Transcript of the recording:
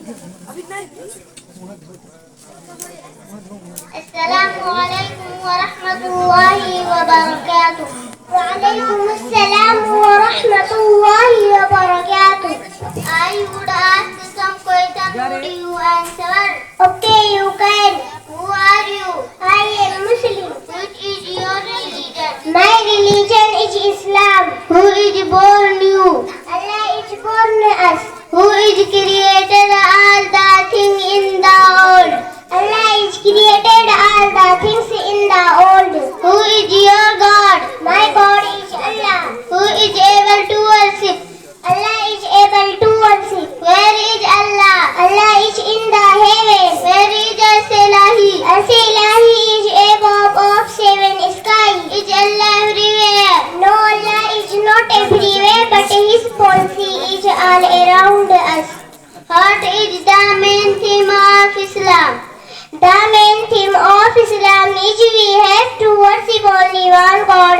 Assalamualaikum warahmatullahi wabarakatuh. Waalaikumsalam warahmatullahi wabarakatuh. I would ask some questions. Would you answer? Okay, you can. Who are you? I am Muslim. Which is your religion? My religion is Islam. Who is born you? Allah is born us. Who is created all the things in the world? Allah is created all the things in the world. Who is your God? My God is Allah. Who is able to worship? Allah is able to worship. Where is Allah? Allah is in the heaven. Where is As-Ilahi? As-Ilahi is above of seven sky. Is Allah everywhere? No, Allah is not everywhere, but His policy is all around us. What is the main theme of Islam? The main theme of Islam is we have to worship only one God